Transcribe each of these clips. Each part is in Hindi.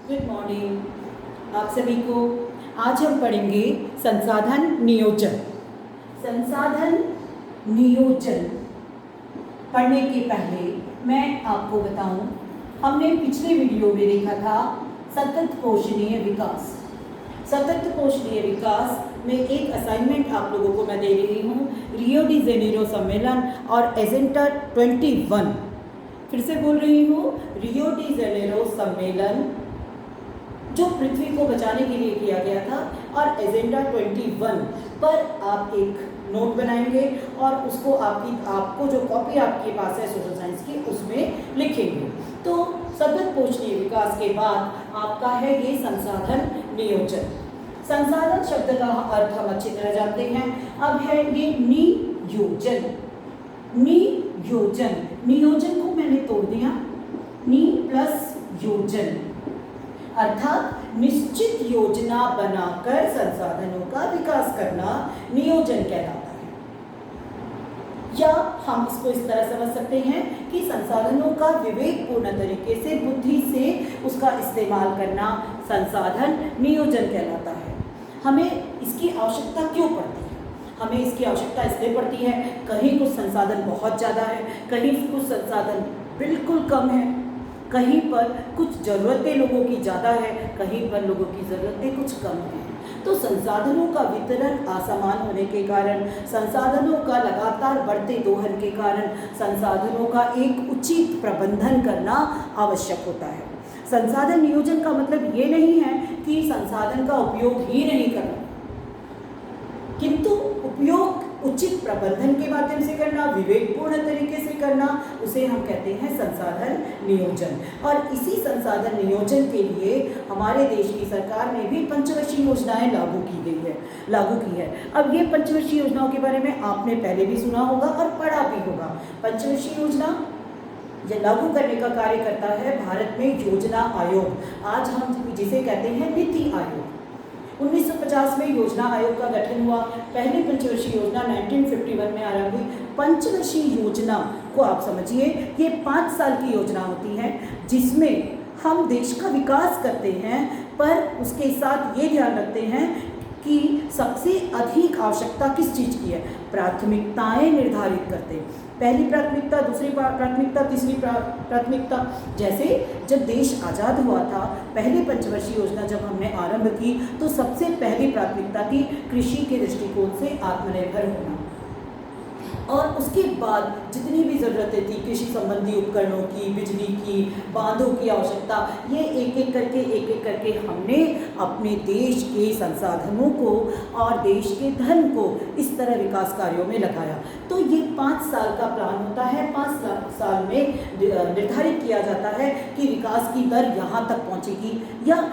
गुड मॉर्निंग आप सभी को। आज हम पढ़ेंगे संसाधन नियोजन। संसाधन नियोजन पढ़ने के पहले मैं आपको बताऊं, हमने पिछले वीडियो में देखा था सतत पोषणीय विकास। सतत पोषणीय विकास में एक असाइनमेंट आप लोगों को मैं दे रही हूँ, रियो डी जेनेरो सम्मेलन और एजेंडा 21। फिर से बोल रही हूँ, रियो डी जेनेरो सम्मेलन जो पृथ्वी को बचाने के लिए किया गया था और एजेंडा 21 पर आप एक नोट बनाएंगे और उसको आपको जो कॉपी आपके पास है सोशल साइंस की उसमें लिखेंगे। तो सतत पोषणीय विकास के बाद आपका है ये संसाधन नियोजन। संसाधन शब्द का अर्थ हम अच्छी तरह जानते हैं। अब है ये नियोजन। नियोजन, नियोजन को मैंने तोड़ दिया, नि प्लस योजन, अर्थात निश्चित योजना बनाकर संसाधनों का विकास करना नियोजन कहलाता है। या हम इसको इस तरह समझ सकते हैं कि संसाधनों का विवेकपूर्ण तरीके से, बुद्धि से उसका इस्तेमाल करना संसाधन नियोजन कहलाता है। हमें इसकी आवश्यकता क्यों पड़ती है? हमें इसकी आवश्यकता इसलिए पड़ती है, कहीं कुछ संसाधन बहुत ज़्यादा है, कहीं कुछ संसाधन बिल्कुल कम है, कहीं पर कुछ ज़रूरतें लोगों की ज़्यादा है, कहीं पर लोगों की ज़रूरतें कुछ कम हैं। तो संसाधनों का वितरण असमान होने के कारण, संसाधनों का लगातार बढ़ते दोहन के कारण संसाधनों का एक उचित प्रबंधन करना आवश्यक होता है। संसाधन नियोजन का मतलब ये नहीं है कि संसाधन का उपयोग ही नहीं करना, किंतु उपयोग उचित प्रबंधन के माध्यम से करना, विवेकपूर्ण तरीके से करना, उसे हम कहते हैं संसाधन नियोजन। और इसी संसाधन नियोजन के लिए हमारे देश की सरकार ने भी पंचवर्षीय योजनाएं लागू की है। अब ये पंचवर्षीय योजनाओं के बारे में आपने पहले भी सुना होगा और पढ़ा भी होगा। पंचवर्षीय योजना यह लागू करने का कार्य करता है भारत में योजना आयोग, आज हम जिसे कहते हैं नीति आयोग। 1950 में योजना आयोग का गठन हुआ। पहली पंचवर्षीय योजना 1951 में आरंभ हुई। पंचवर्षीय योजना को आप समझिए, ये 5 साल की योजना होती है जिसमें हम देश का विकास करते हैं, पर उसके साथ ये ध्यान रखते हैं कि सबसे अधिक आवश्यकता किस चीज़ की है, प्राथमिकताएं निर्धारित करते हैं। पहली प्राथमिकता, दूसरी प्राथमिकता, तीसरी प्राथमिकता। जैसे जब देश आज़ाद हुआ था, पहली पंचवर्षीय योजना जब हमने आरंभ की तो सबसे पहली प्राथमिकता थी कृषि के दृष्टिकोण से आत्मनिर्भर होना। और उसके बाद जितनी भी ज़रूरतें थी कृषि संबंधी उपकरणों की, बिजली की, बांधों की आवश्यकता, ये एक एक करके हमने अपने देश के संसाधनों को और देश के धन को इस तरह विकास कार्यों में लगाया। तो ये 5 साल का प्लान होता है। 5 साल में निर्धारित किया जाता है कि विकास की दर यहाँ तक पहुँचेगी या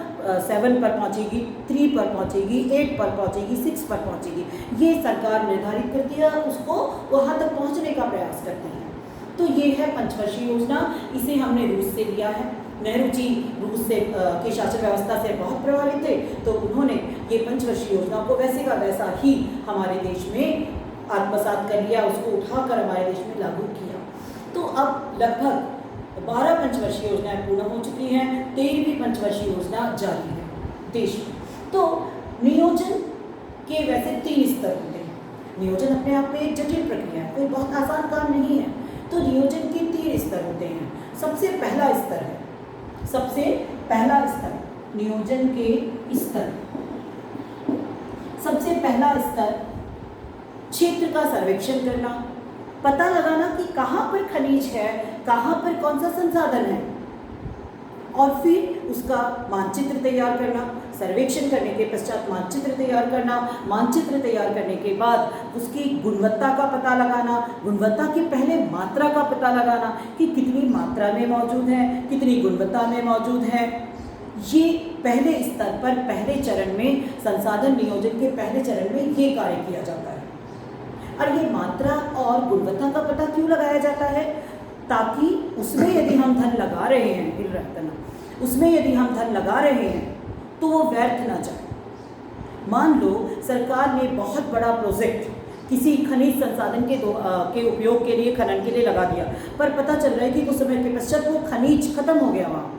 7 पर पहुँचेगी, 3 पर पहुँचेगी, 8 पर पहुँचेगी, 6 पर पहुँचेगी। ये सरकार निर्धारित करती है, उसको वहाँ तक पहुँचने का प्रयास करते हैं। तो ये है पंचवर्षीय योजना। इसे हमने रूस से लिया है। नेहरू जी रूस से की शासन व्यवस्था से बहुत प्रभावित थे, तो उन्होंने ये पंचवर्षीय योजना को वैसे का वैसा ही हमारे देश में आत्मसात कर लिया, उसको उठाकर हमारे देश में लागू किया। तो अब लगभग 12 पंचवर्षीय योजनाएं पूर्ण हो चुकी हैं, 13वीं पंचवर्षीय योजना जारी है देश में। तो नियोजन के वैसे 3 स्तर होते हैं। नियोजन अपने आप में एक जटिल प्रक्रिया है, कोई बहुत आसान काम नहीं है। तो नियोजन के 3 स्तर होते हैं। सबसे पहला स्तर नियोजन के स्तर। सबसे पहला स्तर क्षेत्र का सर्वेक्षण करना, पता लगाना कि कहाँ पर खनिज है, कहाँ पर कौन सा संसाधन है, और फिर उसका मानचित्र तैयार करना। सर्वेक्षण करने के पश्चात मानचित्र तैयार करना, मानचित्र तैयार करने के बाद उसकी गुणवत्ता का पता लगाना, गुणवत्ता के पहले मात्रा का पता लगाना कि कितनी मात्रा में मौजूद है, कितनी गुणवत्ता में मौजूद है। ये पहले स्तर पर, पहले चरण में, संसाधन नियोजन के पहले चरण में ये कार्य किया जाता है। और ये मात्रा और गुणवत्ता का पता क्यों लगाया जाता है? ताकि उसमें यदि हम धन लगा रहे हैं, उसमें यदि हम धन लगा रहे हैं तो वो व्यर्थ ना जाए। मान लो सरकार ने बहुत बड़ा प्रोजेक्ट किसी खनिज संसाधन के उपयोग के लिए, खनन के लिए लगा दिया, पर पता चल रहा है कि कुछ समय के पश्चात वो खनिज खत्म हो गया वहाँ,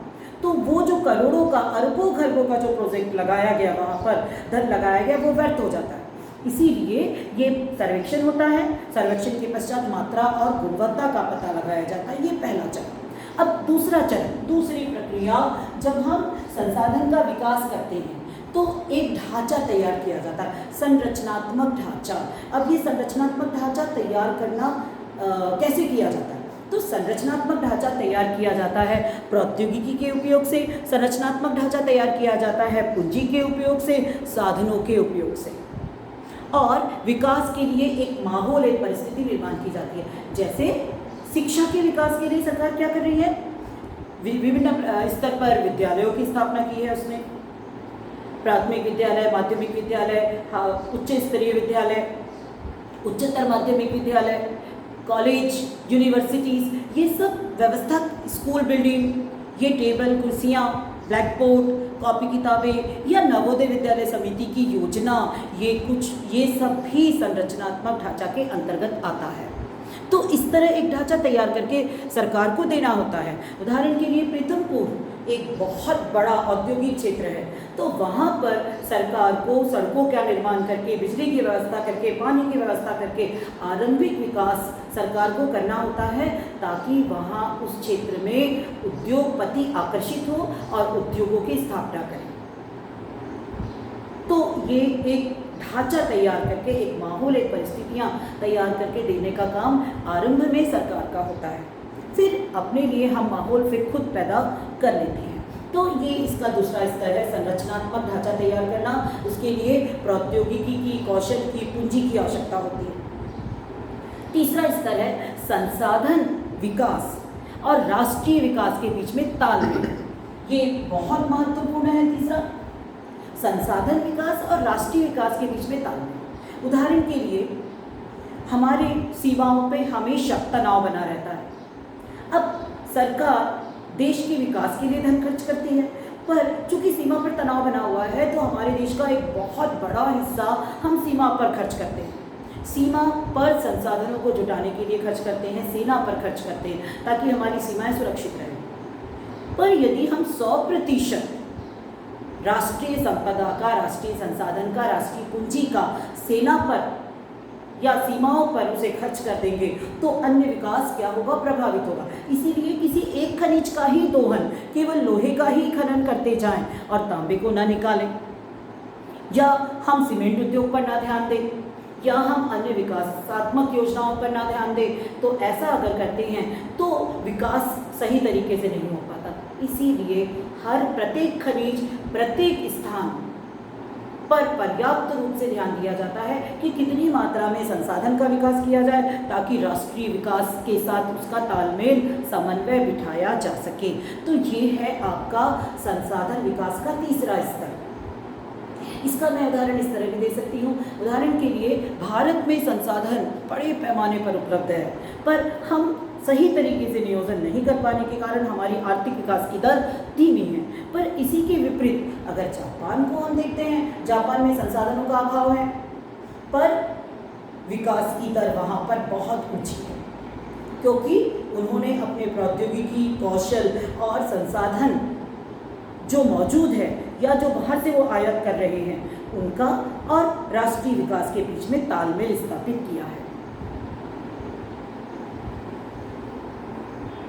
तो वो जो करोड़ों का, अरबों खरबों का जो प्रोजेक्ट लगाया गया, वहाँ पर धन लगाया गया, वो व्यर्थ हो जाता है। इसीलिए ये सर्वेक्षण होता है। सर्वेक्षण के पश्चात मात्रा और गुणवत्ता का पता लगाया जाता है। ये पहला चरण। अब दूसरा चरण, दूसरी प्रक्रिया, जब हम संसाधन का विकास करते हैं तो एक ढांचा तैयार किया जाता है, संरचनात्मक ढांचा। अब ये संरचनात्मक ढांचा तैयार करना कैसे किया जाता है? तो संरचनात्मक ढांचा तैयार किया जाता है प्रौद्योगिकी के उपयोग से, संरचनात्मक ढांचा तैयार किया जाता है पूंजी के उपयोग से, साधनों के उपयोग से, और विकास के लिए एक माहौल, एक परिस्थिति निर्माण की जाती है। जैसे शिक्षा के विकास के लिए सरकार क्या कर रही है? विभिन्न स्तर पर विद्यालयों की स्थापना की है उसने, प्राथमिक विद्यालय, माध्यमिक विद्यालय, उच्च स्तरीय विद्यालय, उच्चतर माध्यमिक विद्यालय, कॉलेज, यूनिवर्सिटीज़, ये सब व्यवस्था, स्कूल बिल्डिंग, ये टेबल कुर्सियाँ, ब्लैक बोर्ड, कॉपी किताबें या नवोदय विद्यालय समिति की योजना, ये सब भी संरचनात्मक ढांचा के अंतर्गत आता है। तो इस तरह एक ढांचा तैयार करके सरकार को देना होता है। उदाहरण के लिए प्रीतमपुर एक बहुत बड़ा औद्योगिक क्षेत्र है, तो वहाँ पर सरकार को सड़कों का निर्माण करके, बिजली की व्यवस्था करके, पानी की व्यवस्था करके आरंभिक विकास सरकार को करना होता है, ताकि वहाँ उस क्षेत्र में उद्योगपति आकर्षित हो और उद्योगों की स्थापना करें। तो ये एक ढांचा तैयार करके, एक माहौल, एक परिस्थितियाँ तैयार करके देने का काम आरंभ में सरकार का होता है। फिर अपने लिए हम माहौल फिर खुद पैदा कर लेते हैं। तो ये इसका दूसरा स्तर है, संरचनात्मक ढांचा तैयार करना। उसके लिए प्रौद्योगिकी की, कौशल की, पूंजी की आवश्यकता होती है। तीसरा स्तर है संसाधन विकास और राष्ट्रीय विकास के बीच में तालमेल। ये बहुत महत्वपूर्ण है। तीसरा, संसाधन विकास और राष्ट्रीय विकास के बीच में तालमेल। उदाहरण के लिए हमारे सीमाओं पे हमेशा तनाव बना रहता है। अब सरकार देश के विकास के लिए धन खर्च करती है, पर चूंकि सीमा पर तनाव बना हुआ है तो हमारे देश का एक बहुत बड़ा हिस्सा हम सीमा पर खर्च करते हैं। सीमा पर संसाधनों को जुटाने के लिए खर्च करते हैं, सेना पर खर्च करते हैं, ताकि हमारी सीमाएं सुरक्षित रहें। पर यदि हम 100% राष्ट्रीय संपदा का, राष्ट्रीय संसाधन का, राष्ट्रीय पूंजी का सेना पर या सीमाओं पर उसे खर्च कर देंगे तो अन्य विकास क्या होगा? प्रभावित होगा। इसीलिए किसी एक खनिज का ही दोहन, केवल लोहे का ही खनन करते जाएं और तांबे को ना निकालें, या हम सीमेंट उद्योग पर ना ध्यान दें, या हम अन्य विकासात्मक योजनाओं पर ना ध्यान दें, तो ऐसा अगर करते हैं तो विकास सही तरीके से नहीं हो पाता। इसीलिए प्रत्येक खनिज, प्रत्येक स्थान पर पर्याप्त रूप से ध्यान दिया जाता है कि कितनी मात्रा में संसाधन का विकास किया जाए, ताकि राष्ट्रीय विकास के साथ उसका तालमेल, समन्वय बिठाया जा सके। तो ये है आपका संसाधन विकास का तीसरा स्तर। इसका मैं उदाहरण इस तरह भी दे सकती हूँ। उदाहरण के लिए भारत में संसाधन बड़े पैमाने पर उपलब्ध है, पर हम सही तरीके से नियोजन नहीं कर पाने के कारण हमारी आर्थिक विकास की दर धीमी है। पर इसी के विपरीत अगर जापान को हम देखते हैं, जापान में संसाधनों का अभाव है, पर विकास की दर वहाँ पर बहुत ऊंची है, क्योंकि उन्होंने अपने प्रौद्योगिकी, कौशल और संसाधन जो मौजूद है या जो बाहर से वो आयात कर रहे हैं, उनका और राष्ट्रीय विकास के बीच में तालमेल स्थापित किया है।